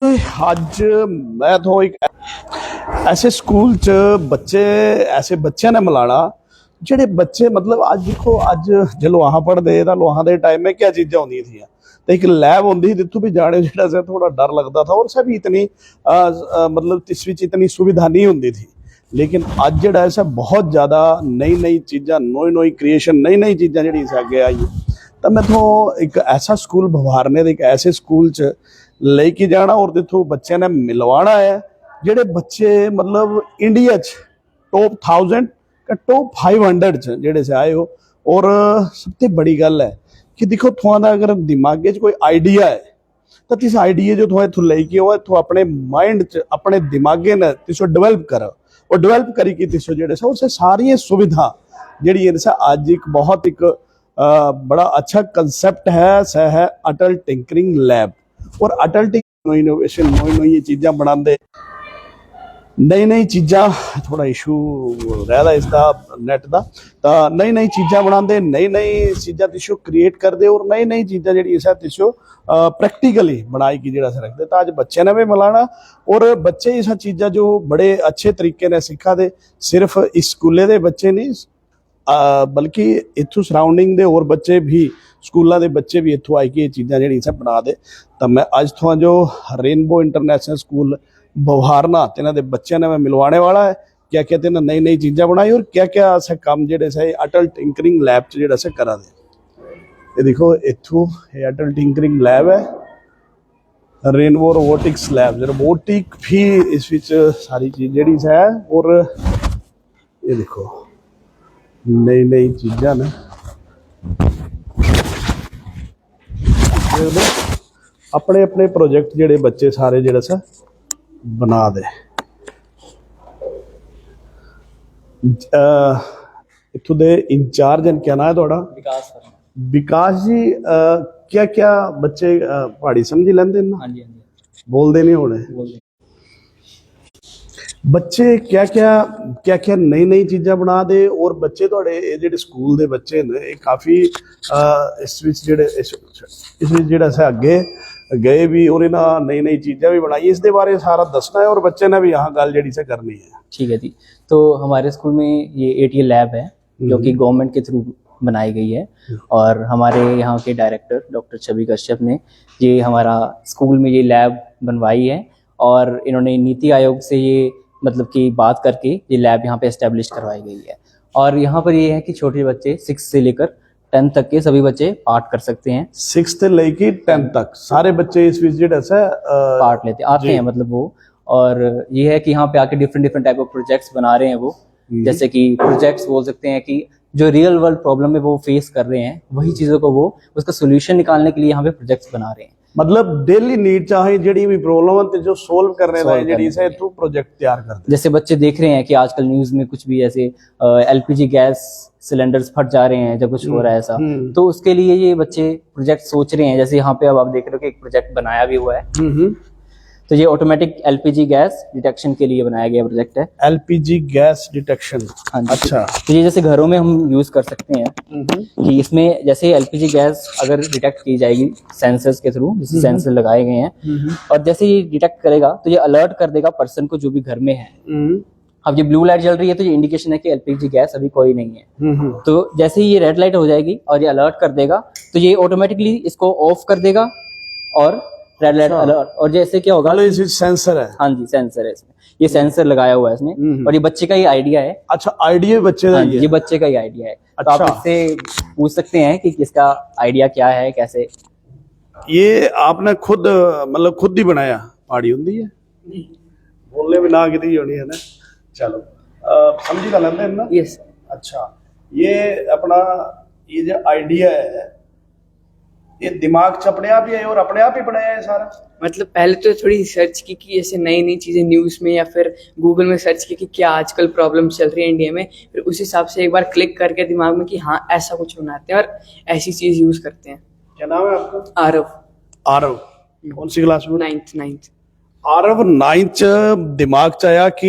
ਅੱਜ ਮੈਂ ਤੋਂ ਇੱਕ ऐसे स्कूल च बच्चे ऐसे बच्चे ने मिलाना ਜਿਹੜੇ ਬੱਚੇ मतलब ਅੱਜ ਦੇਖੋ ਅੱਜ ਜੇ ਲੋਹਾ ਪੜਦੇ ਤਾਂ ਲੋਹਾ ਦੇ टाइम में क्या चीज़ां होंदी थी तो एक लैब होंदी जितों भी जाने जेड़ा सा थोड़ा डर लगता था और सभी इतनी मतलब इस विच इतनी सुविधा नहीं होंदी थी लेकिन आज जेड़ा ऐसा बहुत ज़्यादा नई नई चीज़ां नई नई क्रिएशन नई नई चीज़ां जेड़ी अगे आई तो मैं तो एक ऐसा स्कूल भवारने एक ऐसे स्कूल च लेके जाना और जितों बच्चे ने मिलवाना है ਜਿਹੜੇ ਬੱਚੇ मतलब इंडिया च टॉप 1000 का टॉप 500 च ਜਿਹੜੇ से आए हो और सबसे बड़ी गल है कि देखो थोड़ा अगर दिमागे च कोई आइडिया है तो तिस आइडिया जो थोड़ा इथों लेके आओ इथों अपने माइंड च अपने दिमागे ने तिसो डेवलप करो और डेवलप करी कि तिसो जेड़े सा उसे सारी सुविधा जेड़ी है आज एक बहुत एक बड़ा अच्छा कंसेप्ट है सह है अटल टिंकरिंग लैब और अटल टिंकरिंग इनोवेशन नई नई चीज़ां बनाते नई नई चीज़ां थोड़ा इशू रहता इसका नैट का तो नई नई चीज़ां बनाते नई नई चीज़ां तिशो क्रिएट करते और नई नई चीज़ां जी तिशो प्रैक्टिकली बनाई की जो रखते तो अज बच्चे ने भी मिलाना और बच्चे इस चीज़ां जो बड़े अच्छे तरीके ने सिखा दे सिर्फ इस स्कूले के बच्चे नहीं बल्कि इत्थों सराउंडिंग दे और बच्चे भी स्कूलों के बच्चे भी इत्थों आई कि चीज़ां जी बना दे तो मैं अज थोड़ा जो रेनबो इंटरनेशनल स्कूल बवहारना इन्हों के बच्चों ने मैं मिलवाने वाला है क्या क्या इन्हें नई नई चीज़ां बनाई और क्या क्या अस काम जोड़े से अटल टिंकरिंग लैब जो से करा दे ये देखो इतों ये अटल टिंकरिंग लैब है रेनबो रोबोटिक्स लैब रोबोटिक भी इस विच सारी चीज़ जी है और ये देखो नई नई चीज़ां ने अपने अपने प्रोजेक्ट जोड़े बच्चे सारे जोड़े सा बना दे इथों दे इंचार्ज हैं क्या ना है थोड़ा विकास जी क्या क्या बच्चे पहाड़ी समझी लेंदे ना हाँ जी बोलते नहीं होने बच्चे क्या क्या नई नई चीज़ां बना दे और बच्चे थोड़े जेडे स्कूल दे बच्चे ने काफ़ी इस विच जेडे इस विच जेड़ा सा अगे गए भी और इन्हें नई नई चीज़ें भी बनाई इसके बारे सारा दसना है और बच्चे ने भी यहाँ गल जी से करनी है। ठीक है जी। तो हमारे स्कूल में ये ATL लैब है जो कि गवर्नमेंट के थ्रू बनाई गई है और हमारे यहाँ के डायरेक्टर डॉक्टर छवि कश्यप ने ये हमारा स्कूल में ये लैब बनवाई है और इन्होंने नीति आयोग से ये मतलब कि बात करके ये लैब यहाँ पे एस्टेब्लिश करवाई गई है और यहाँ पर ये है कि छोटे बच्चे 6 से लेकर 10 तक के सभी बच्चे पार्ट कर सकते हैं। 6 से लेके 10 तक सारे बच्चे इस विजिट ऐसा पार्ट लेते आते हैं मतलब वो और ये है कि यहाँ पे आके डिफरेंट टाइप ऑफ प्रोजेक्ट्स बना रहे हैं वो जैसे कि प्रोजेक्ट्स बोल सकते हैं कि जो रियल वर्ल्ड प्रॉब्लम है वो फेस कर रहे हैं वही चीज़ों को वो उसका सोल्यूशन निकालने के लिए यहाँ पे प्रोजेक्ट्स बना रहे हैं मतलब डेली नीड चाहे जड़ी भी प्रॉब्लम है जो सोल्व करने दा जड़ी से थ्रू प्रोजेक्ट तैयार करते जैसे बच्चे देख रहे हैं कि आजकल न्यूज़ में कुछ भी ऐसे LPG गैस सिलेंडर्स फट जा रहे हैं जब कुछ हो रहा है ऐसा तो उसके लिए ये बच्चे प्रोजेक्ट सोच रहे हैं जैसे यहाँ पे अब आप देख रहे हो कि एक प्रोजेक्ट बनाया भी हुआ है तो ये ऑटोमेटिक LPG गैस डिटेक्शन के लिए बनाया गया प्रोजेक्ट है LPG गैस डिटेक्शन। हाँ अच्छा तो ये जैसे घरों में हम यूज कर सकते हैं कि इसमें जैसे LPG गैस अगर डिटेक्ट की जाएगी सेंसर्स के थ्रू जैसे सेंसर लगाए गए हैं और जैसे ये डिटेक्ट करेगा तो ये अलर्ट कर देगा पर्सन को जो भी घर में है। अब ये ब्लू लाइट जल रही है तो ये इंडिकेशन है कि LPG गैस अभी कोई नहीं है तो जैसे ही ये रेड लाइट हो जाएगी और ये अलर्ट कर देगा तो ये ऑटोमेटिकली इसको ऑफ कर देगा और रेड लाइट अलर्ट और जैसे क्या होगा सेंसर है। हाँ जी सेंसर है इसमें ये सेंसर लगाया हुआ है इसने और ये बच्चे का ही आइडिया है। अच्छा आइडिया बच्चे हाँ ये बच्चे का ही आइडिया है। अच्छा। तो आप इससे पूछ सकते हैं कि किसका आइडिया क्या है कैसे ये आपने खुद मतलब खुद ही बनाया पहाड़ी होती है बोलने में ना की होनी है ना चलो समझी का लेंदे ना यस। अच्छा ये अपना ये जो आइडिया है ये दिमाग च अपने आप ही है और अपने आप ही बनाया है सारा मतलब पहले तो थोड़ी सर्च की कि ऐसे नई नई चीज़ें न्यूज़ में या फिर गूगल में सर्च की कि क्या आजकल प्रॉब्लम चल रही है इंडिया में फिर उस हिसाब से एक बार क्लिक करके दिमाग में कि हाँ ऐसा कुछ बनाते हैं और ऐसी चीज़ यूज़ करते हैं। क्या नाम है आपका? आरव कौन सी क्लास में? 9th। आरव 9th दिमाग च आया कि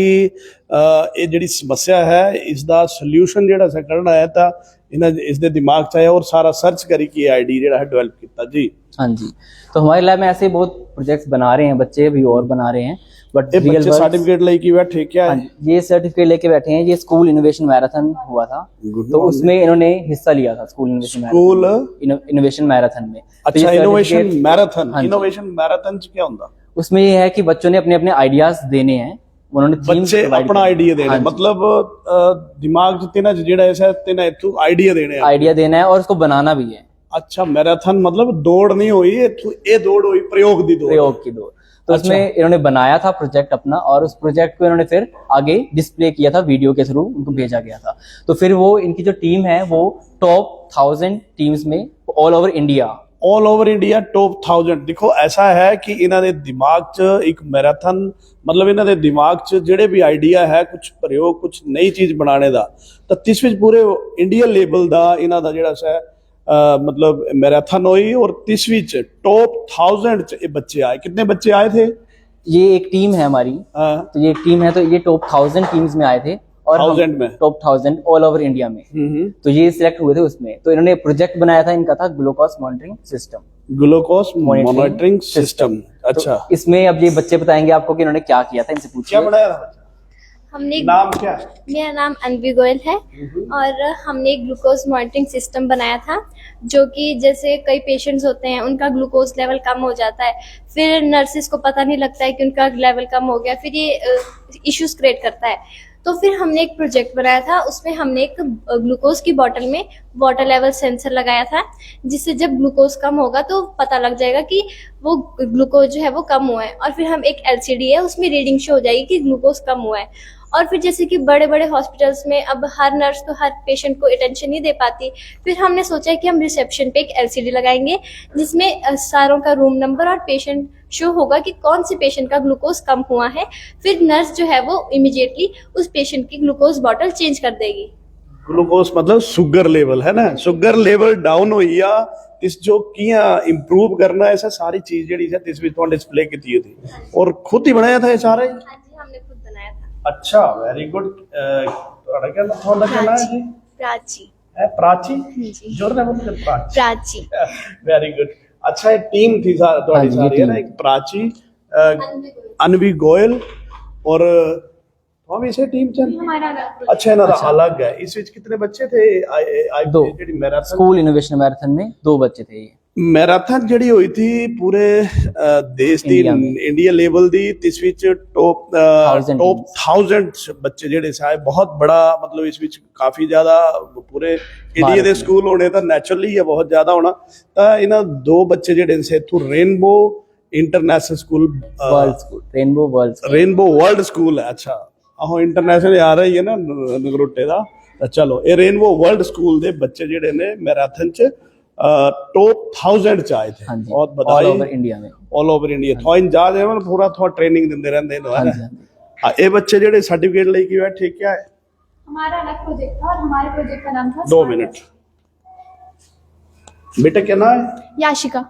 ये जी समस्या है इसका सोल्यूशन जोड़ा सा करना है तो इन्हें इसके दिमाग च आया और सारा सर्च करी कि आईडी जो है डेवलप किया जी। हाँ जी, तो हमारे लैब में ऐसे बहुत प्रोजेक्ट्स बना रहे हैं बच्चे, अभी और बना रहे हैं, बट ये बच्चे सर्टिफिकेट लेके बैठे क्या हाँ है? जी, ये सर्टिफिकेट लेके बैठे हैं। ये स्कूल इनोवेशन मैराथन हुआ था, Good तो उसमें इन्होंने हिस्सा लिया था, स्कूल इनोवेशन मैराथन में। तो अच्छा, ये इनोवेशन certificate- मैराथन, हाँ जी। इनोवेशन मैराथन क्या होता? उसमें ये है कि बच्चों ने अपने अपने आइडियाज देने हैं, उन्होंने themes बच्चे provide अपना किए। आइडिया देने हाँ जी, मतलब दिमाग च तेना जेड़ा ऐसा तेना इथू आइडिया देने हैं। आइडिया देना है और उसको बनाना भी है, अच्छा, मैराथन मतलब दौड़ नहीं हुई इथू, ये दौड़ हुई प्रयोग दी दौड़। प्रयोग की दौड़। तो अच्छा। उसमें इन्होंने बनाया था प्रोजेक्ट अपना, और उस प्रोजेक्ट को इन्होंने फिर आगे डिस्प्ले किया था, वीडियो के थ्रू उनको भेजा गया था। तो फिर वो इनकी जो टीम है वो टॉप 1000 टीम्स में all over India, all over India top 1000। देखो ऐसा है कि इन्हों दे दिमाग च एक मैराथन मतलब इन्हों दे दिमाग च जेड़े भी आइडिया है कुछ प्रयोग कुछ नई चीज बनाने दा, तो तिस विच पूरे इंडिया लेवल दा इन्हों दा जेड़ा सा मतलब मैराथन हुई और तिस विच टॉप 1000 च ये बच्चे आए। कितने बच्चे आए थे? ये एक टीम है हमारी, हाँ, तो ये एक टीम है, तो ये टॉप 1000 टीम्स में आए थे, और 1000 में टॉप 1000 ऑल ओवर इंडिया में। हम्म। तो ये सिलेक्ट हुए थे उसमें। तो इन्होंने प्रोजेक्ट बनाया था, इनका था glucose monitoring system. Glucose monitoring system. अच्छा, तो इसमें अब ये बच्चे बताएंगे आपको कि इन्होंने क्या किया था, इनसे क्या पूछिए। बनाया था बच्चा? हमने नाम क्या है? मेरा नाम अनवी गोयल है और हमने एक ग्लूकोज मॉनिटरिंग सिस्टम बनाया था, जो कि जैसे कई पेशेंट्स होते हैं उनका ग्लूकोज लेवल कम हो जाता है, फिर नर्सिस को पता नहीं लगता है कि उनका लेवल कम हो गया, फिर ये इश्यूज क्रिएट करता है। तो फिर हमने एक प्रोजेक्ट बनाया था, उसमें हमने एक ग्लूकोज की बॉटल में वाटर लेवल सेंसर लगाया था, जिससे जब ग्लूकोज कम होगा तो पता लग जाएगा कि वो ग्लूकोज जो है वो कम हुआ है, और फिर हम एक एलसीडी है उसमें रीडिंग शो हो जाएगी कि ग्लूकोज कम हुआ है। और फिर जैसे कि बड़े बड़े हॉस्पिटल्स में अब हर नर्स तो हर पेशेंट को अटेंशन नहीं दे पाती, फिर हमने सोचा कि हम रिसेप्शन पे एक एलसीडी लगाएंगे जिसमें सारों का रूम नंबर और पेशेंट शो होगा कि कौन से पेशेंट का ग्लूकोज कम हुआ है। फिर नर्स जो है वो इमीडिएटली उस पेशेंट की ग्लूकोज बॉटल चेंज कर देगी। ग्लूकोज मतलब शुगर लेवल है ना, शुगर लेवल डाउन हुई या इस जो किया इंप्रूव करना ऐसा सारी चीज जेडी है तिस विच तो डिस्प्ले की थी और खुद ही बनाया था ये सारा ही? हाँ जी, हमने खुद बनाया था। अच्छा, वेरी गुड। ਤੁਹਾਡਾ क्या ਤੁਹਾਡਾ क्या नाम है जी? प्राची। है प्राची जी। जोर से बोलो प्राची। प्राची। Very good. अच्छा, एक टीम थी ਤੁਹਾਡੀ हाँ जी, सारी है टीम। ना, एक प्राची, अनवी गोयल और हम इसे टीम चल। हमारा अच्छा, इन्हों अलग है। इस विच कितने बच्चे थे? दो। JD marathon school innovation marathon में 2 बच्चे थे ये। मैराथन ਜਿਹੜੀ ਹੋਈ थी पूरे देश ਦੀ इंडिया में। इंडिया लेवल ਦੀ ਤਿਸ ਵਿੱਚ टॉप 1000 ਬੱਚੇ ਜਿਹੜੇ ਸਾਏ ਬਹੁਤ बड़ा मतलब इस ਵਿੱਚ ਕਾਫੀ ਜ਼ਿਆਦਾ पूरे ਇੰਡੀਆ ਦੇ ਸਕੂਲ ਹੋਣੇ ਤਾਂ ਨੈਚੁਰਲੀ ਹੈ ਬਹੁਤ ਜ਼ਿਆਦਾ ਹੋਣਾ। ਤਾਂ ਇਹਨਾਂ ਦੋ ਬੱਚੇ ਜਿਹੜੇ ਸੇ ਇਥੋਂ rainbow international school world school, rainbow world school. Rainbow world school है। अच्छा, आहो इंटरनेशनल आ रही है ना नगरोटे ਦਾ। ਤਾਂ ਚਲੋ ਇਹ रेनबो वर्ल्ड स्कूल ਦੇ ਬੱਚੇ ਜਿਹੜੇ ਨੇ मैराथन ਚ टॉप 1000 च आए थे। हाँ जी, बहुत ऑल बधाई। ओवर इंडिया में। ऑल ओवर इंडिया थोड़ा इंजाज है मतलब पूरा थोड़ा ट्रेनिंग देंदे रहंदे ने हाँ है जी, ना। हाँ जी। हां, ये बच्चे जेडे सर्टिफिकेट लेके बैठे क्या है? हमारा अलग प्रोजेक्ट था और हमारे प्रोजेक्ट का नाम था 2 मिनट बेटा, क्या नाम है? याशिका।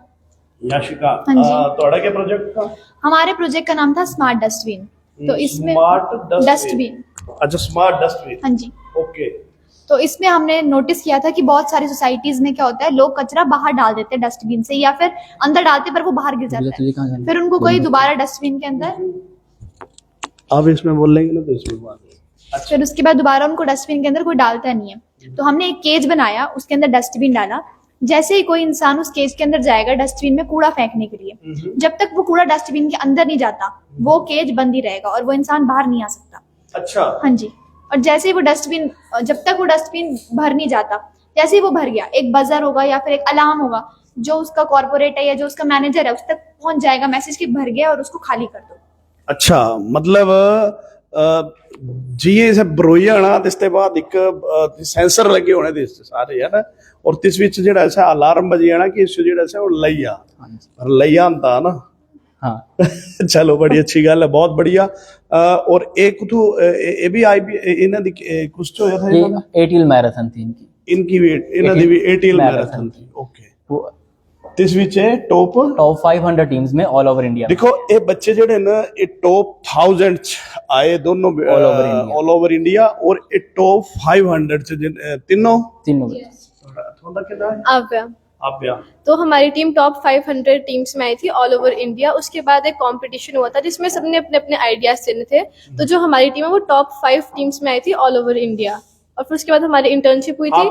याशिका। हाँ जी। ਤੁਹਾਡਾ क्या प्रोजेक्ट था? हमारे प्रोजेक्ट का नाम था स्मार्ट डस्टबिन। तो इसमें स्मार्ट डस्टबिन। अच्छा, स्मार्ट डस्टबिन। हाँ जी। ओके। तो इसमें हमने नोटिस किया था कि बहुत सारी सोसाइटीज में क्या होता है, लोग कचरा बाहर डाल देते हैं डस्टबिन से, या फिर अंदर डालते पर वो बाहर गिर जाता तुझे कहाँ है, जाना? फिर उनको कोई दोबारा डस्टबिन के अंदर, अब इसमें बोल लेंगे ना तो इसमें बात। फिर उसके बाद दोबारा उनको डस्टबिन के अंदर कोई डालता नहीं है। तो हमने एक केज बनाया, उसके अंदर डस्टबिन डाला। जैसे ही कोई इंसान उस केज के अंदर जाएगा डस्टबिन में कूड़ा फेंकने के लिए, जब तक वो कूड़ा डस्टबिन के अंदर नहीं जाता वो केज बंद ही रहेगा और वो इंसान बाहर नहीं आ सकता। अच्छा। हाँ जी। और जैसे ही वो डस्टबिन, जब तक वो डस्टबिन भर नहीं जाता, जैसे ही वो भर गया एक बजर होगा या फिर एक अलार्म होगा जो उसका कॉर्पोरेट है या जो उसका मैनेजर है उस तक पहुंच जाएगा मैसेज कि भर गया और उसको खाली कर दो। अच्छा, मतलब जिए इसे बरोइया ना तिसते बाद एक सेंसर लगे होने दिस सारे है ना, और तिस विच जेड़ा ऐसा अलार्म बजे ना कि इस जेड़ा ऐसा वो लइया पर लइया अंता ना। हाँ। चलो, बड़ी अच्छी गल है, बहुत बढ़िया। और एक तो ये भी आई भी इन्हां दी कुछ तो होया था ये एटीएल मैराथन थी इनकी। इनकी भी इन्हां दी भी एटीएल मैराथन थी। ओके। वो ਇਸ ਵਿੱਚ ਟੌਪ टॉप 500 टीम्स में ऑल ओवर इंडिया। ਦੇਖੋ ਇਹ ਬੱਚੇ ਜਿਹੜੇ ਨੇ ਇਹ ਟੌਪ 1000 ਚ ਆਏ ਦੋਨੋਂ All over India। All over India ਔਰ ਇਹ ਟੌਪ 500 ਚ ਤਿੰਨੋਂ तीनों ਤੁਹਾਡਾ ਕਿੰਨਾ ਹੈ आव्या। ਆਪਿਆ तो हमारी टीम टॉप 500 टीम्स में आई थी ऑल ओवर इंडिया। उसके बाद एक कंपटीशन हुआ था जिसमें सबने अपने अपने आइडियाज देने थे। तो जो हमारी टीम है वो टॉप 5 टीम्स में आई थी ऑल ओवर इंडिया। और फिर उसके बाद हमारी इंटर्नशिप हुई थी।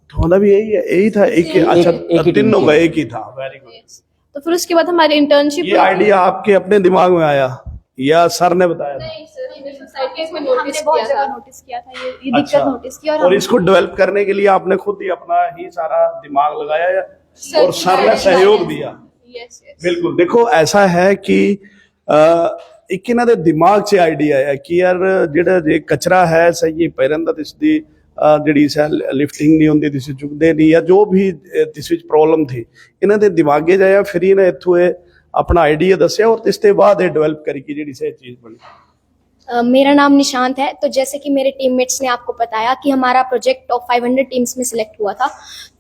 ਤੁਹਾਡਾ भी यही था एक अच्छा एक ही तीनों team का थी। एक ही था वेरी गुड तो फिर उसके बाद हमारी इंटर्नशिप ये आइडिया आपके अपने दिमाग में आया या सर ने बताया था सोसाइटीज में हमने नोटिस बहुत किया जगह था। नोटिस किया था ये दिक्कत नोटिस की। और इसको डेवलप करने के लिए आपने खुद ही अपना ही सारा दिमाग लगाया और सर ने सहयोग दिया यस यस। बिल्कुल देखो ऐसा है कि ਇੱਕ ਇਹਨਾਂ ਦੇ ਦਿਮਾਗ 'ਚ ਆਈਡੀਆ ਆਇਆ ਕਿ ਯਾਰ ਜਿਹੜਾ ਜੇ ਕਚਰਾ ਹੈ ਸਹੀ ਪੈਰਨ ਦਾ ਤਿਸਦੀ ਜਿਹੜੀ ਸੈ ਲਿਫਟਿੰਗ ਨਹੀਂ ਹੁੰਦੀ ਤੁਸੀਂ ਚੁੱਕਦੇ ਨਹੀਂ ਜਾਂ ਜੋ ਵੀ ਤਿਸ ਵਿੱਚ ਪ੍ਰੋਬਲਮ ਥੀ ਇਹਨਾਂ ਦੇ ਦਿਮਾਗੇ ਜਾਇਆ ਫਿਰ ਇਹਨਾਂ ਇੱਥੋਂ ਇਹ ਆਪਣਾ ਆਈਡੀਆ ਦੱਸਿਆ ਔਰ ਇਸ ਤੋਂ ਬਾਅਦ ਇਹ ਡਿਵੈਲਪ ਕਰੀ ਕਿ ਜਿਹੜੀ ਸਹੀ ਚੀਜ਼ ਬਣੀ। मेरा नाम निशांत है। तो जैसे कि मेरे टीममेट्स ने आपको बताया कि हमारा प्रोजेक्ट टॉप 500 टीम्स में सिलेक्ट हुआ था,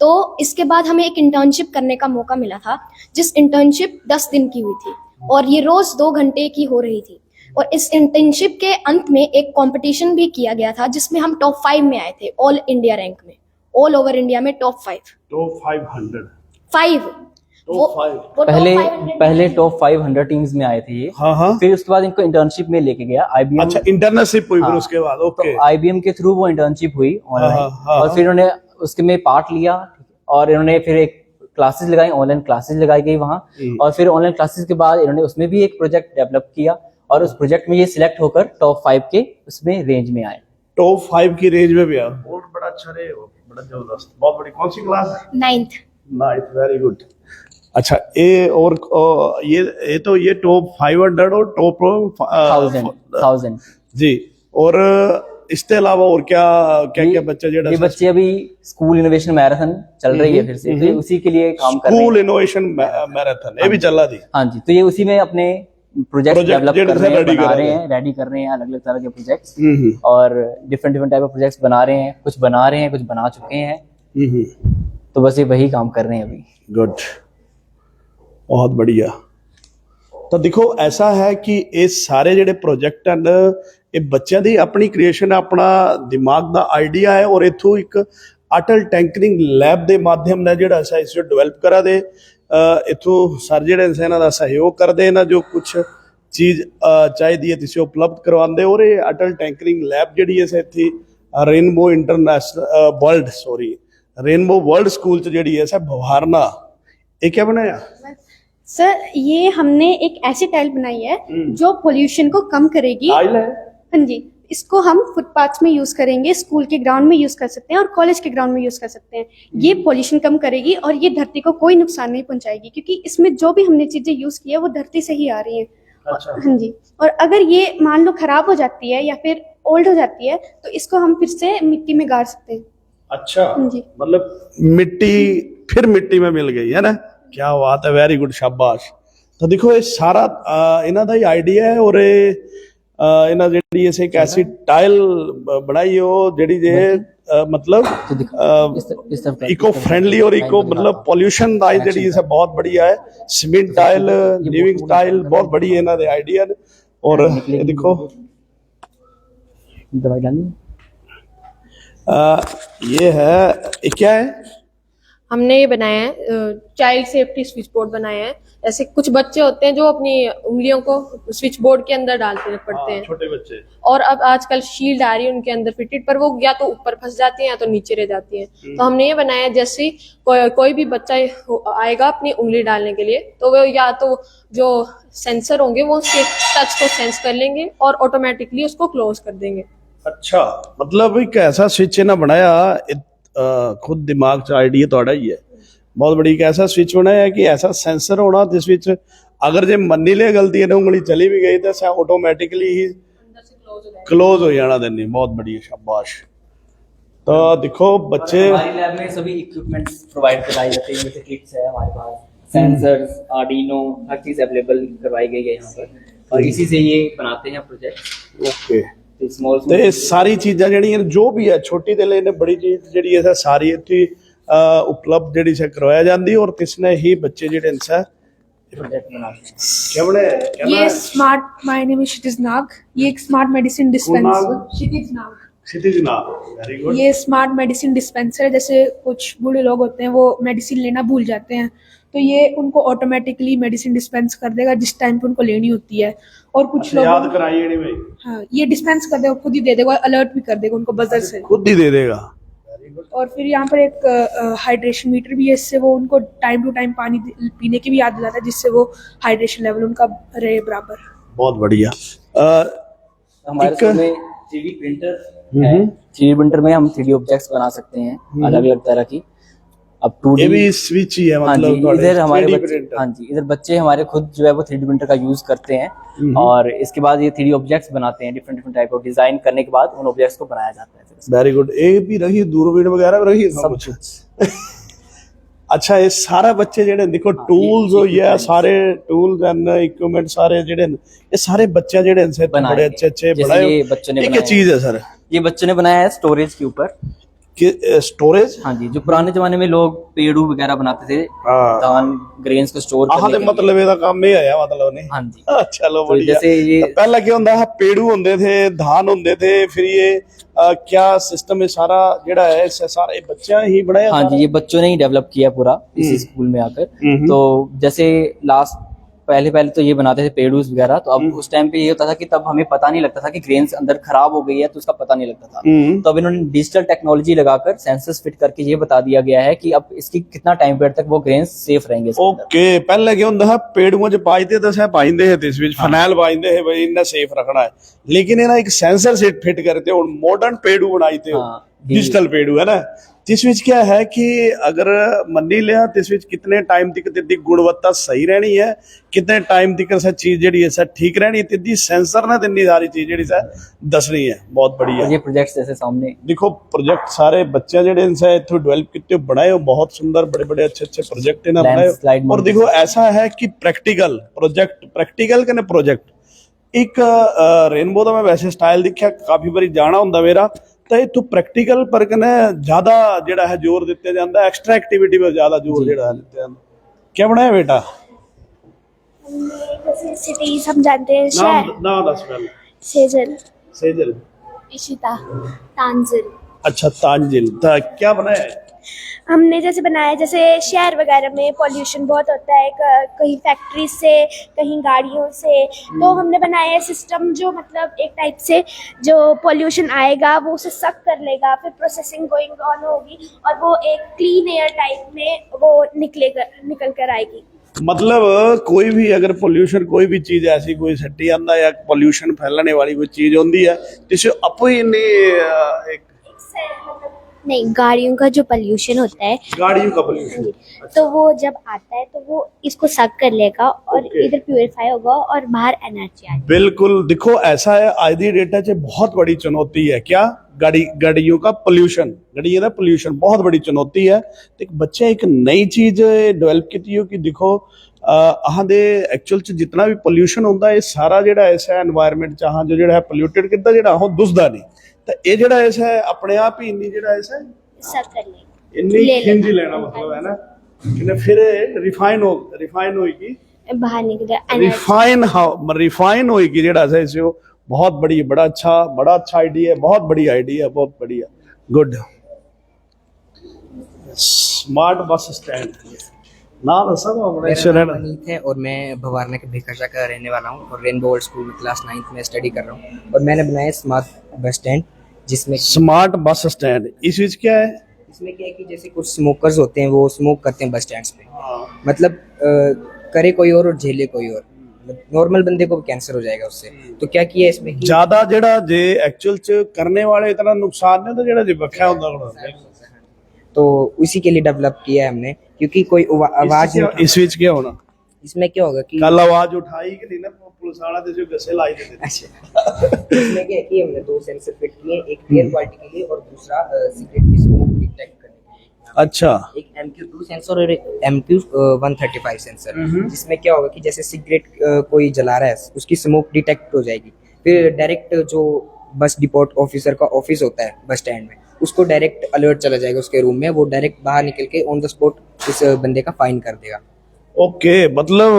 तो इसके बाद हमें एक इंटर्नशिप करने का मौका मिला था, जिस इंटर्नशिप 10 दिन की हुई थी और ये रोज 2 घंटे की हो रही थी। और इस इंटर्नशिप के अंत में एक कंपटीशन भी किया गया था जिसमें हम टॉप 5 में आए थे ऑल इंडिया रैंक में, ऑल ओवर इंडिया में टॉप 5 टॉप 500 5 टॉप 5 वो पहले टॉप 500 टीम्स में आए थे ये। हाँ हाँ फिर उसके बाद इनको इंटर्नशिप में लेके गया IBM। अच्छा इंटर्नशिप हुई फिर हाँ। उसके बाद ओके तो IBM के थ्रू वो इंटर्नशिप हुई ऑनलाइन। हाँ, और फिर उन्होंने उसके में पार्ट लिया और इन्होंने फिर एक क्लासेस लगाई, ऑनलाइन क्लासेस लगाई गई वहाँ। और फिर ऑनलाइन क्लासेस के बाद इन्होंने उसमें भी एक प्रोजेक्ट डेवलप किया और उस प्रोजेक्ट में ये सिलेक्ट होकर टॉप 5 के उसमें रेंज में आए। टॉप 5 की रेंज में भी आया और बड़ा अच्छा रहे हो बड़ा जबरदस्त बहुत बड़ी कौन सी class 9th। Nice very good. अच्छा ये और ये तो ये टॉप 500 और टॉप 1000 जी और इसके अलावा और क्या क्या क्या बच्चे ये बच्चे अभी स्कूल इनोवेशन मैराथन चल रही है फिर से, तो ये उसी के लिए काम कर रहे स्कूल हैं। इनोवेशन मैराथन ये भी चल रहा थी। हाँ जी, तो ये उसी में अपने प्रोजेक्ट Project डेवलप जेड कर से रहे हैं, ready बना कर रहे रहे हैं, रेडी कर रहे हैं अलग अलग तरह के प्रोजेक्ट्स और डिफरेंट टाइप ऑफ प्रोजेक्ट्स बना रहे हैं, कुछ बना रहे हैं, कुछ बना चुके हैं। तो बस ये वही काम कर रहे हैं अभी। गुड बहुत बढ़िया। ਤਾਂ ਦੇਖੋ ਐਸਾ ਹੈ ਕਿ ਇਹ ਸਾਰੇ ਜਿਹੜੇ ਪ੍ਰੋਜੈਕਟ ਹਨ ਇਹ ਬੱਚਿਆਂ ਦੀ ਆਪਣੀ ਕ੍ਰੀਏਸ਼ਨ ਆਪਣਾ ਦਿਮਾਗ ਦਾ ਆਈਡੀਆ ਹੈ ਔਰ ਇਥੋਂ ਇੱਕ ਅਟਲ ਟੈਂਕਰਿੰਗ ਲੈਬ ਦੇ ਮਾਧਿਅਮ ਨਾਲ ਜਿਹੜਾ ਅਸਾਂ ਇਸ ਨੂੰ ਡਿਵੈਲਪ ਕਰਾ ਦੇ ਇਥੋਂ ਸਰ ਜਿਹੜੇ ਇਹਨਾਂ ਦਾ ਸਹਿਯੋਗ ਕਰਦੇ ਨਾ ਜੋ ਕੁਝ ਚੀਜ਼ ਚਾਹੀਦੀ ਹੈ ਤੁਸੀਂ ਉਪਲਬਧ ਕਰਵਾਉਂਦੇ ਔਰ ਇਹ ਅਟਲ ਟੈਂਕਰਿੰਗ ਲੈਬ ਜਿਹੜੀ ਹੈ ਇੱਥੇ rainbow international rainbow world school च जेडी है सर भवारना ये क्या बनाया सर? ये हमने एक ऐसी टाइल बनाई है जो पोल्यूशन को कम करेगी। टाइल है हाँ जी, इसको हम फुटपाथ में यूज करेंगे, स्कूल के ग्राउंड में यूज कर सकते हैं और कॉलेज के ग्राउंड में यूज कर सकते हैं। ये पोल्यूशन कम करेगी और ये धरती को कोई नुकसान नहीं पहुंचाएगी क्योंकि इसमें जो भी हमने चीजें यूज की है वो धरती से ही आ रही है। अच्छा। हाँ जी, और अगर ये मान लो खराब हो जाती है या फिर ओल्ड हो जाती है तो इसको हम फिर से मिट्टी में गाड़ सकते हैं। अच्छा जी। मतलब मिट्टी फिर मिट्टी में मिल गई है ना क्या बात है वेरी गुड शाबाश। तो देखो ये सारा इन्हों का ही आइडिया है और इन्हों जी एक ऐसी टाइल बनाई हो जी जे मतलब इको फ्रेंडली और इको मतलब पोल्यूशन जी बहुत बढ़िया है। सीमेंट टाइल लिविंग टाइल बहुत बड़ी इन्हों के आइडिया ने और ये देखो दवाई डालनी ये है ये क्या है हमने ये बनाया है चाइल्ड सेफ्टी स्विच बोर्ड बनाया है। ऐसे कुछ बच्चे होते हैं जो अपनी उंगलियों को स्विच बोर्ड के अंदर डालते पड़ते हैं, छोटे बच्चे, और और अब आजकल शील्ड आ रही है उनके अंदर फिटेड, पर वो या तो ऊपर फंस जाती हैं या तो नीचे रह जाती हैं। तो हमने ये बनाया है जैसे कोई भी बच्चा आएगा अपनी उंगली डालने के लिए तो वो या तो जो सेंसर होंगे वो उसके टच को सेंस कर लेंगे और ऑटोमेटिकली उसको क्लोज कर देंगे। अच्छा मतलब एक ऐसा स्विच इन्हें बनाया खुद दिमाग च आइडिया थोड़ा ही है बहुत बड़ी एक ऐसा स्विच बनाया कि ऐसा सेंसर होना जिस विच अगर जे मन्नी ले गलती है उंगली चली भी गई तो ऑटोमेटिकली ही क्लोज हो जाना देनी। बहुत बढ़िया शाबाश। तो देखो बच्चे हमारी लैब में सभी इक्विपमेंट्स प्रोवाइड कराई जाती है, जैसे किट्स है हमारे पास, सेंसर्स, आर्डिनो, हर चीज अवेलेबल करवाई गई है यहाँ पर और इसी से ये बनाते हैं प्रोजेक्ट। ओके स्मॉल ਤੇ ਇਹ ਸਾਰੀ ਚੀਜ਼ਾਂ ਜਿਹੜੀਆਂ ਜੋ ਵੀ ਹੈ ਛੋਟੀ ਤੇ ਲੈਨੇ ਬੜੀ ਚੀਜ਼ ਜਿਹੜੀ ਹੈ ਸਾਰੀ ਇੱਥੇ ਉਪਲਬਧ ਜਿਹੜੀ ਸੇ ਕਰਵਾਇਆ ਜਾਂਦੀ ਔਰ ਕਿਸਨੇ ਹੀ ਬੱਚੇ ਜਿਹੜੇ ਇਨਸਾ प्रोजेक्ट बनाते हैं। ਕਿਹੜੇ ये स्मार्ट माय नेम इज क्षितिज नाग। ये एक स्मार्ट मेडिसिन डिस्पेंसर। नाग? क्षितिज नाग। क्षितिज नाग, वेरी गुड। ये स्मार्ट मेडिसिन डिस्पेंसर है। जैसे कुछ बूढ़े लोग होते हैं वो मेडिसिन लेना भूल जाते हैं, तो ये उनको ऑटोमेटिकली मेडिसिन डिस्पेंस कर देगा जिस टाइम पे उनको लेनी होती है। और कुछ लोग याद कराइए नहीं भाई, हाँ ये डिस्पेंस कर देगा, खुद ही दे देगा, अलर्ट भी कर देगा उनको बजर से। खुद ही दे देगा। और फिर यहाँ पर एक हाइड्रेशन मीटर भी है, इससे वो उनको टाइम टू टाइम पानी पीने की भी याद दिलाता है, जिससे वो हाइड्रेशन लेवल उनका रहे बराबर। बहुत बढ़िया। हमारे एक- स्कूल में 3D प्रिंटर है। 3D प्रिंटर में हम 3D ऑब्जेक्ट्स बना सकते हैं अलग अलग तरह की। अब 2D ये भी स्विच ही है हाँ जी, मतलब इधर हमारे 3D बच्चे printer। हाँ जी, इधर बच्चे हमारे खुद जो है वो 3D प्रिंटर का यूज करते हैं और इसके बाद ये 3D ऑब्जेक्ट्स बनाते हैं। Different different type of design करने के बाद उन ऑब्जेक्ट्स को बनाया जाता है फिर। Very good. ये भी रही दूरबीन वगैरह भी रही सब सब कुछ। अच्छा ये सारा बच्चे जेडे देखो टूल्स हो या सारे टूल्स एंड इक्विपमेंट सारे जेडे ये सारे बच्चे जेडे इनसे बनाए बड़े अच्छे अच्छे जैसे बनाए। ये बच्चों ने ये क्या बनाया चीज है सर? ये बच्चों ने बनाया है स्टोरेज के ऊपर। कि स्टोरेज? हाँ जी, जो पुराने जमाने में लोग पेड़ू वगैरह बनाते थे हाँ। धान ग्रेन्स को स्टोर आह करने दे के लिए। मतलब ਇਹਦਾ ਕੰਮ ਇਹ ਆਇਆ मतलब ने। हाँ जी, चलो तो बढ़िया। जैसे ये पहला क्या होता है पेड़ू होंगे थे धान होंगे थे फिर ये क्या सिस्टम है सारा जेड़ा है इसे सारे बच्चे ही बनाया। हाँ जी, ये बच्चों ने ही डेवलप किया पूरा इसी स्कूल में आकर। तो जैसे लास्ट पहले तो ये बनाते थे पेड़ूस वगैरह, तो अब उस टाइम पे ये होता था कि तब हमें पता नहीं लगता था कि ग्रेन्स अंदर खराब हो गई है, तो उसका पता नहीं लगता था। तो अब इन्होंने डिजिटल टेक्नोलॉजी लगाकर सेंसर्स फिट करके ये बता दिया गया है कि अब इसकी कितना टाइम पीरियड तक वो ग्रेन्स सेफ रहेंगे इसके अंदर। ओके पहले क्या होंदा है पेड़ुओं च पाइते तो सह पाइंदे है इस विच फनैल पाइंदे है भाई इन्हें सेफ रखना है, लेकिन इन्हें एक सेंसर से फिट करते हो मॉडर्न पेड़ू बनाते हो हाँ, डिजिटल पेड़ू है ना। जिस विच क्या है कि अगर मन्नी लिया तिस विच कितने टाइम तक तिदी गुणवत्ता सही रहनी है, कितने टाइम तक सा चीज जेडी है सा ठीक रहनी तिदी सेंसर ने तिन्नी सारी चीज जेडी सा दसनी है। बहुत बढ़िया। ये प्रोजेक्ट्स जैसे सामने देखो प्रोजेक्ट सारे बच्चे जेडे इनसे इथों डेवलप किते बनाए हो बहुत सुंदर बड़े बड़े अच्छे अच्छे प्रोजेक्ट इन्हें बनाए हो। Landslide और देखो ऐसा है कि प्रैक्टिकल प्रोजेक्ट प्रैक्टिकल कने प्रोजेक्ट एक रेनबो का मैं वैसे स्टाइल देखा काफी बारी जाना हुंदा मेरा तो इथों प्रैक्टिकल पर कने ज्यादा जेड़ा है जोर दिते जांदा एक्स्ट्रा एक्टिविटी पर ज्यादा जोर जेड़ा है दिते जांदा। क्या बनाया बेटा? जैसे सिटीज हम जानते हैं नाम नाम दस पहले। सेजल, सेजल। इशिता, तांजिल। अच्छा तांजिल था क्या बनाया है? हमने जैसे बनाया जैसे शहर वगैरह में पॉल्यूशन बहुत होता है कहीं फैक्ट्री से कहीं गाड़ियों से, तो हमने बनाया है सिस्टम जो मतलब एक टाइप से जो पॉल्यूशन आएगा वो उसे सक कर लेगा, फिर प्रोसेसिंग गोइंग ऑन होगी और वो एक क्लीन एयर टाइप में वो निकल कर आएगी। मतलब कोई भी अगर पोल्यूशन कोई भी चीज ऐसी कोई सट्टी आंदा या पोल्यूशन फैलने वाली कोई चीज होती है जिसे आपो ही एक नहीं, गाड़ियों का जो पोल्यूशन होता है गाड़ियों का पोल्यूशन तो वो जब आता है तो वो इसको सक कर लेगा और Okay. इधर प्यूरिफाई होगा और बाहर एनर्जी आएगी। बिल्कुल। देखो ऐसा है आज दी डेटा च बहुत बड़ी चुनौती है क्या गाड़ियों का पोल्यूशन गाड़ियों का पोल्यूशन बहुत बड़ी चुनौती है। तो एक बच्चे एक नई चीज डेवलप की हो कि देखो अहां दे एक्चुअल च जितना भी पोल्यूशन होता है सारा जेड़ा ऐसा एनवायरनमेंट च अहां जो जेड़ा है पोल्यूटेड कितना जेड़ा हो दुसदा नहीं, तो ये जेड़ा ऐसा है अपने आप ही इन्नी जेड़ा ऐसा सक कर लेगा, इन्नी ले लेगा। खिंजी लेना मतलब है ना कि फिर रिफाइन होगी बाहर निकले रिफाइन होगी जेड़ा ऐसा इसे बहुत बड़ा अच्छा आइडिया है, बहुत बड़ी आइडिया, बहुत बढ़िया गुड। स्मार्ट बस स्टैंड नाम सब अपने अनीत है और मैं भवारना के भिखाचा का रहने वाला हूँ और रेनबो वर्ल्ड स्कूल में क्लास 9th में स्टडी कर रहा हूँ और मैंने बनाया स्मार्ट बस स्टैंड जिसमें स्मार्ट बस स्टैंड। इस चीज क्या है? इसमें क्या है कि जैसे कुछ स्मोकर्स होते हैं वो स्मोक करते हैं बस स्टैंड्स पे, मतलब करे कोई और झेले कोई और, नॉर्मल बंदे को कैंसर हो जाएगा उससे। तो क्या किया इसमें कि ज्यादा जेड़ा जे एक्चुअल च करने वाले इतना नुकसान नहीं तो जेड़ा जे बखा होता तो उसी के लिए डेवलप किया है हमने, क्योंकि कोई आवाज इस चीज क्या होना इसमें क्या होगा कि कल आवाज उठाई कि नहीं ना पुलिस वाला तो गसे लाई देते। अच्छा इसमें क्या है कि हमने 2 सेंसर फिट किए, एक एयर क्वालिटी के लिए और दूसरा सिगरेट की स्मोक डिटेक्ट करने के लिए। अच्छा एक MQ2 सेंसर और MQ135 सेंसर, जिसमें क्या होगा कि जैसे सिगरेट कोई जला रहा है उसकी स्मोक डिटेक्ट हो जाएगी, फिर डायरेक्ट जो बस डिपोट ऑफिसर का ऑफिस होता है बस स्टैंड में, उसको डायरेक्ट अलर्ट चला जाएगा उसके रूम में, वो डायरेक्ट बाहर निकल के ऑन द स्पॉट उस बंदे का फाइन कर देगा। ओके, मतलब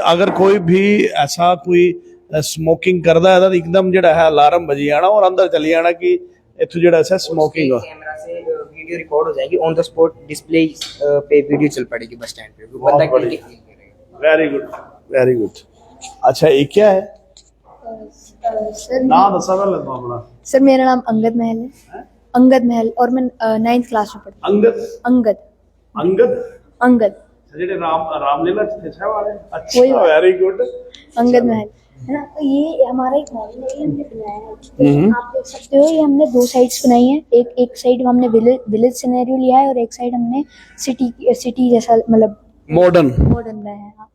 अगर कोई भी ऐसा कोई स्मोकिंग करता है तो एकदम ਜਿਹੜਾ ਹੈ ਅਲਾਰਮ ਵੱਜੀ ਜਾਣਾ और अंदर चली जाना कि इथों ਜਿਹੜਾ है स्मोकिंग कैमरा से वीडियो रिकॉर्ड हो जाएगी, ऑन द स्पॉट डिस्प्ले पे वीडियो चल पड़ेगी बस स्टैंड पे, वो बंदा बहुत guilty feel करेगा। Very good very good. अच्छा ये क्या है? सर नाम दसा पहले तो अपना। सर मेरा नाम अंगद महल है, अंगद महल, और मैं 9th क्लास में पढ़ती अंगद हूँ। अंगद अंगद अंगद ਜਿਹੜੇ रामलीला थे वाले। वही अच्छा वेरी गुड। अंगद महल है ना। तो ये हमारा एक मॉडल है, ये हमने बनाया है। तो आप देख सकते हो ये हमने 2 साइड्स बनाई हैं, एक साइड हमने विलेज सिनेरियो लिया है और एक साइड हमने सिटी जैसा मतलब मॉडर्न बनाया है। हाँ।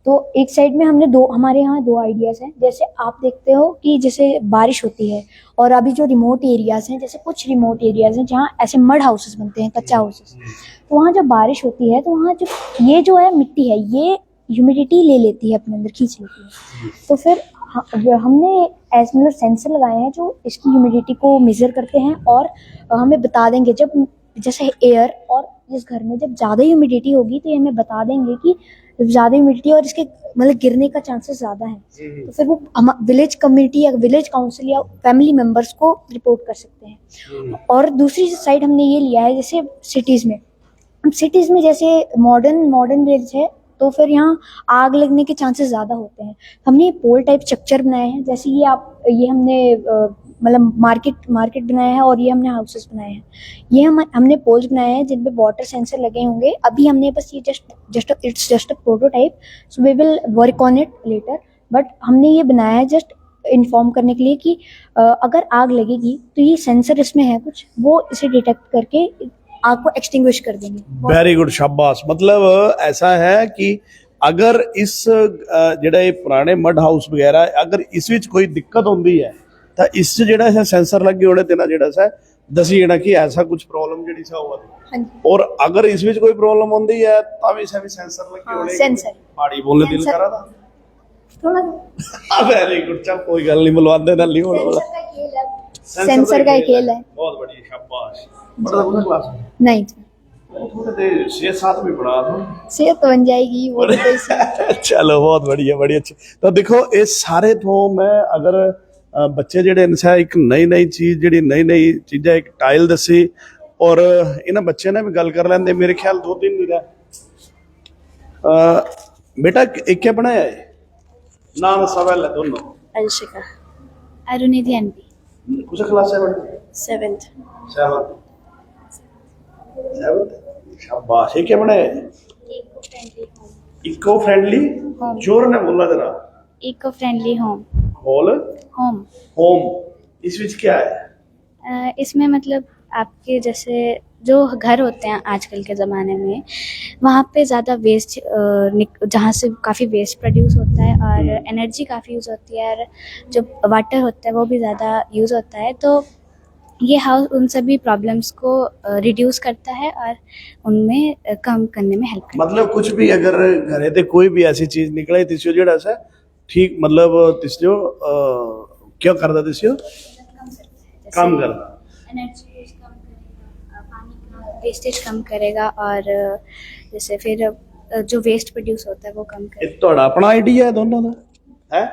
तो एक साइड में हमने हमारे यहाँ 2 आइडियाज़ हैं। जैसे आप देखते हो कि जैसे बारिश होती है और अभी जो रिमोट एरियाज़ हैं, जैसे कुछ रिमोट एरियाज़ हैं जहाँ ऐसे मड हाउसेस बनते हैं, कच्चा हाउसेस, तो वहाँ जब बारिश होती है तो वहाँ जो ये जो है मिट्टी है ये ह्यूमिडिटी ले लेती है, अपने अंदर खींच लेती है। तो फिर हमने ऐसे मतलब सेंसर लगाए हैं जो इसकी ह्यूमिडिटी को मेज़र करते हैं और हमें बता देंगे जब जैसे एयर और जिस घर में जब ज़्यादा ह्यूमिडिटी होगी तो ये हमें बता देंगे कि ज़्यादा ह्यूमिडिटी और इसके मतलब गिरने का चांसेस ज़्यादा है। तो फिर वो हम विलेज कम्युनिटी या विलेज काउंसिल या फैमिली मेम्बर्स को रिपोर्ट कर सकते हैं। और दूसरी साइड हमने ये लिया है जैसे सिटीज़ में, सिटीज़ में जैसे मॉडर्न विलेज है तो फिर यहाँ आग लगने के चांसेस ज़्यादा होते हैं। हमने पोल टाइप स्ट्रक्चर बनाए हैं, जैसे ये हमने मतलब मार्केट बनाया है और ये हमने हाउसेस बनाए हैं। ये हमने पोल्स बनाए हैं जिन पे वाटर सेंसर लगे होंगे। अभी हमने बस ये just a prototype, so we will work on it later, but हमने ये बनाया है जस्ट इन्फॉर्म करने के लिए कि अगर आग लगेगी तो ये सेंसर इसमें है कुछ, वो इसे डिटेक्ट करके आग को एक्सटिंग्विश कर देंगे। वेरी गुड, शाबाश। मतलब ऐसा है कि अगर इस ਜਿਹੜਾ ਇਹ ਪੁਰਾਣੇ ਮਡ ਹਾਊਸ ਵਗੈਰਾ ਅਗਰ ਇਸ ਵਿੱਚ ਕੋਈ ਦਿੱਕਤ ਹੁੰਦੀ ਹੈ ਤਾਂ ਇਸ 'ਚ ਜਿਹੜਾ ਹੈ ਸੈਂਸਰ ਲੱਗੇ ਹੋਣੇ ਤੇ ਨਾ ਜਿਹੜਾ ਹੈ ਦਸੀ ਜਿਹੜਾ ਕਿ ਐਸਾ ਕੁਝ ਪ੍ਰੋਬਲਮ ਜਿਹੜੀ ਸਾ ਹੋਆ और अगर इस ਵਿੱਚ ਕੋਈ ਪ੍ਰੋਬਲਮ ਹੁੰਦੀ ਹੈ ਤਾਂ ਵੀ ਸੈਂਸਰ ਲੱਗੇ ਹੋਣੇ। सेंसर ਮਾੜੀ ਬੋਲਣ ਦਿਲ ਕਰਾ ਦਾ थोड़ा वेरी गुड। चल कोई गल नहीं, बुलवाते ना नहीं होने सेंसर का खेल है। बहुत बढ़िया, शाबाश। बड़ा कौन क्लास में? नहीं थोड़े दे 6-7 भी पढ़ा दो, सेहत तो बन जाएगी वो भी तो इसी- चलो बहुत बढ़िया, बड़ी अच्छी। तो देखो ये सारे तो मैं अगर बच्चे जेडे इनसा एक नई चीज जेडी नई चीज़ा एक टाइल दसी और इन्हें बच्चे ने भी गल कर लेंदे, मेरे ख्याल 2-3 भी रहा। बेटा एक क्या बनाया है? नाम सवाल है दोनों। अलशिका अरुणिधि एनपी कुछ क्लास है बेटा? 7th 7th। शाबाश। ये क्या बनाया है? Eco friendly. जोर ने बोला जरा। Eco friendly home hall home home. इस विच क्या है? इसमें मतलब आपके जैसे जो घर होते हैं आजकल के ज़माने में वहाँ पे ज़्यादा वेस्ट जहाँ से काफ़ी वेस्ट प्रोड्यूस होता है और एनर्जी काफ़ी यूज़ होती है और जो वाटर होता है वो भी ज़्यादा यूज़ होता है। तो ये हाउस उन सभी प्रॉब्लम्स को रिड्यूस करता है और उनमें कम करने में हेल्प करता मतलब कुछ भी अगर घरे ते कोई भी ऐसी चीज निकले तिस्यो जेड़ा सा ठीक मतलब तिस्यो क्या करदा तिस्यो काम करदा है। एनर्जी यूज़ कम करेगा, पानी का वेस्टेज कम करेगा और जैसे फिर जो वेस्ट प्रोड्यूस होता है वो कम करेगा। ये तोड़ा अपना आइडिया है दोनों का है?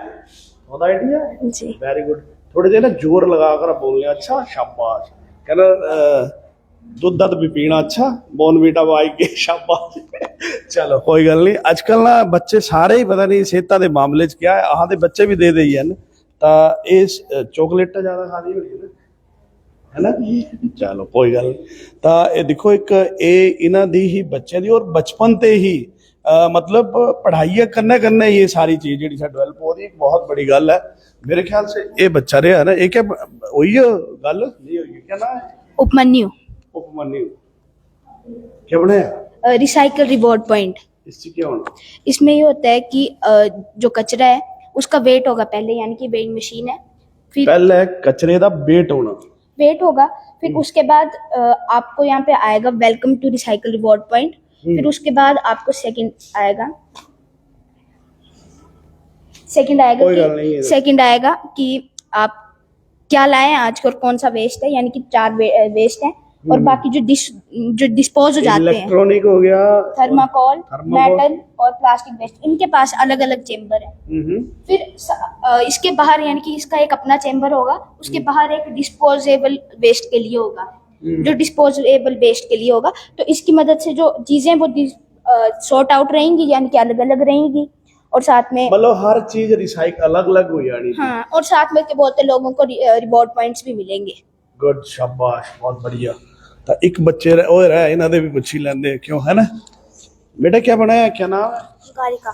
ओदा आइडिया है जी वेरी गुड। थोड़े जे ना जोर लगा कर बोलने। अच्छा शाबाश। कहना दूध दद भी पीना। अच्छा बोनवीटा वाई के शाबाश। चलो कोई गल नहीं। अजकल ना बच्चे सारे ही पता नहीं सेहता के मामले च क्या है, आह दे बच्चे भी दे दे ही हैं तो ये चॉकलेटा ज्यादा खा दी होनी है ना। चलो कोई गल नहीं। तो ये देखो एक ये इन्हां दी ही बच्चे दी और बचपन ते ही मतलब पढ़ाई करने ये सारी चीज जी डेवलप हो रही, एक बहुत बड़ी गल है। मेरे ख्याल से ये बच्चा रहा है ना, ये क्या वही गल नहीं हुई? क्या ना है? उपमन्यु उपमन्यु क्या बनाया? Recycle reward point. इससे क्या होना? इसमें ये होता है कि जो कचरा है उसका वेट होगा पहले, यानी कि वेइंग मशीन है, फिर पहले कचरे का वेट होना, वेट होगा, फिर उसके बाद आपको यहाँ पे आएगा welcome to recycle reward point, फिर उसके बाद आपको सेकंड आएगा कोई गल नहीं है। सेकंड आएगा कि आप क्या लाए हैं आज और कौन सा वेस्ट है, यानी कि 4 वेस्ट है। और बाकी जो डिस्पोज हो जाते हैं, इलेक्ट्रॉनिक हो गया, थर्माकोल, मेटल और प्लास्टिक वेस्ट, इनके पास अलग अलग चेम्बर है। फिर इसके बाहर यानी कि इसका एक अपना चेम्बर होगा, उसके बाहर एक डिस्पोजेबल वेस्ट के लिए होगा, जो डिस्पोजेबल वेस्ट के लिए होगा। तो इसकी मदद से जो चीजें वो सॉर्ट आउट रहेंगी, यानी कि अलग अलग रहेंगी। और साथ में मतलब हर चीज रिसाइकल अलग अलग हो जानी। हाँ, और साथ में के बोलते लोगों को रिवॉर्ड पॉइंट्स भी मिलेंगे। गुड, शाबाश, बहुत बढ़िया। तो एक बच्चे और है, इन्हों भी पूछी लेंदे क्यों, है ना बेटा? क्या बनाया, क्या नाम है? गारिका।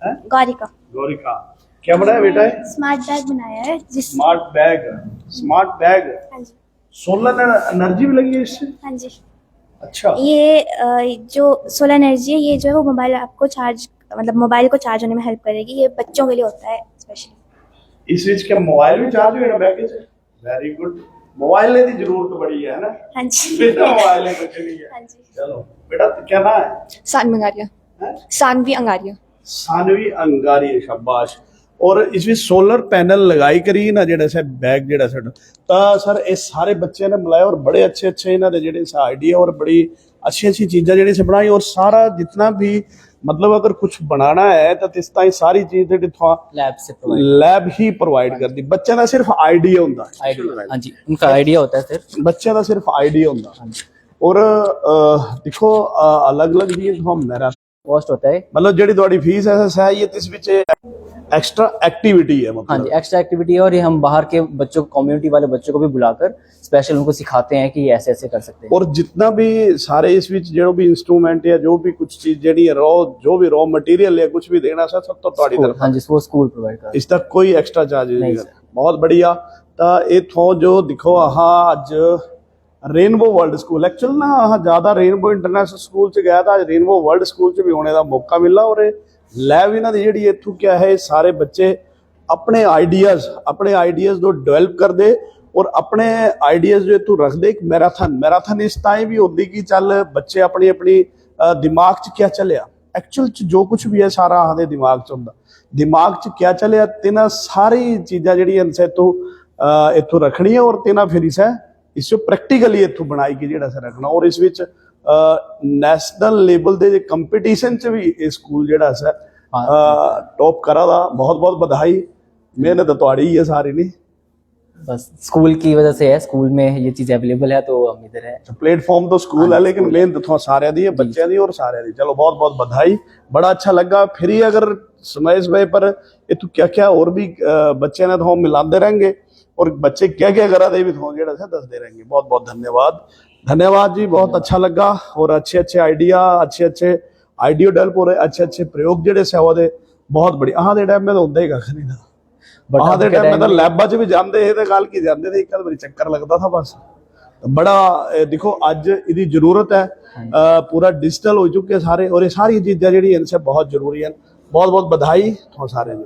है? गारिका। गौरिका, क्या बनाया बेटा? स्मार्ट बैग बनाया है स्मार्ट बैग। स्मार्ट बैग, हाँ जी, सोलर एनर्जी भी लगी है इससे? हाँ जी। अच्छा, ये जो सोलर एनर्जी है, ये जो है वो मोबाइल आपको चार्ज, मतलब मोबाइल को चार्ज होने में हेल्प करेगी। ये बच्चों के लिए होता है स्पेशली। इस विच क्या मोबाइल भी चार्ज होएगा बैग च? Very good. मोबाइल की जरूरत बड़ी है ना? हाँ जी, बेटा मोबाइल ने कुछ नहीं है। हाँ जी। चलो बेटा, क्या नाम है? सानवी अंगारिया। हैं? सानवी अंगारिया। सानवी अंगारी, शाबाश। और इस विच सोलर पैनल लगाई करी ना जेड़ा सा बैग जेड़ा साडा, ਤਾਂ सर ਇਹ ਸਾਰੇ ਬੱਚਿਆਂ ਨੇ ਮਿਲਾਇਆ और बड़े अच्छे अच्छे ਇਹਨਾਂ ਦੇ ਜਿਹੜੇ सा आइडिया और बड़ी अच्छी अच्छी चीज़ें ਜਿਹੜੀ से बनाई। और सारा जितना भी मतलब अगर कुछ बनाना है तो इस ताई सारी चीज़ ਜਿਹੜੀ थोड़ा लैब से प्रोवाइड, लैब ही प्रोवाइड करती। बच्चों का सिर्फ आइडिया ਹੁੰਦਾ है, हाँ जी, उनका आइडिया होता है सिर्फ, बच्चों का सिर्फ आइडिया ਹੁੰਦਾ। और देखो अलग अलग भी मेरा कॉस्ट होता है। मतलब ਜਿਹੜੀ ਤੁਹਾਡੀ फीस है ये इस विच एक्स्ट्रा एक्टिविटी है, मतलब हाँ जी, एक्स्ट्रा एक्टिविटी है। और ये हम बाहर के बच्चों, कम्युनिटी वाले बच्चों को भी बुलाकर स्पेशल उनको सिखाते हैं कि ये ऐसे ऐसे कर सकते हैं। और जितना भी सारे इस विच जो भी इंस्ट्रूमेंट या जो भी कुछ चीज जेडी रॉ, जो भी रॉ मटेरियल है कुछ भी देना सा सब तो ਤੁਹਾਡੀ तरफ। हाँ जी, वो स्कूल प्रोवाइड कर, इस तक कोई एक्स्ट्रा चार्ज नहीं नहीं है। बहुत बढ़िया। तो इथों जो दिखो अज रेनबो वर्ल्ड स्कूल, एक्चुअल ना ज्यादा रेनबो इंटरनेशनल स्कूल च गया था, आज रेनबो वर्ल्ड स्कूल च भी होने का मौका मिला। और लैब इन्हों की जी इतों क्या है, सारे बच्चे अपने आइडियाज़ जो डेवलप करते और अपने आइडियाज़ जो इतों रखते। एक मैराथन इस ताई भी होती कि चल बच्चे अपनी अपनी दिमाग च क्या चलिया, एक्चुअल च जो कुछ भी है सारा आदे दिमाग च होंदा, दिमाग च क्या चलिया, तिना सारी चीज़ां जिहड़ियां इतों रखनी है। और तिना फिर इस प्रैक्टिकली इतों बनाई कि जिहड़ा सा रखना। और इस विच नेशनल लेवल के कंपीटीशन च भी ये स्कूल जिहड़ा सा टॉप करा दा। बहुत बहुत बधाई। मेहनत तुहाड़ी ही है सारी, नहीं बस स्कूल की वजह से है, स्कूल में ये चीज़ अवेलेबल है तो हम इधर है। प्लेटफॉर्म तो स्कूल है, लेकिन मेहनत तो सारे दी है, बच्चों की और सारे दी। चलो बहुत बहुत बधाई, बड़ा अच्छा लगा। फिर ही अगर समय समय पर ये तो क्या क्या और भी बच्चे ने तो मिलाते रहेंगे और बच्चे क्या क्या करा दे भी तो जेड़ा सा दसते रहेंगे। बहुत बहुत धन्यवाद जी, बहुत अच्छा लगा। और अच्छे अच्छे आइडिया डेवलप हो रहे, अच्छे अच्छे प्रयोग जेडे से वो बहुत बड़ी। अहां दे टाइम में तो होंदा ही कख नहीं था, अहां दे टाइम में तो लैबां च भी जांदे थे ते गल की जांदे थे, एक बारी चक्कर लगता था बस। बड़ा देखो अज इहदी जरूरत है, पूरा डिजिटल हो चुके सारे और ये सारी चीज़ां जेहड़ियां इनसे बहुत जरूरी हैं। बहुत बहुत बधाई तो सारे जी।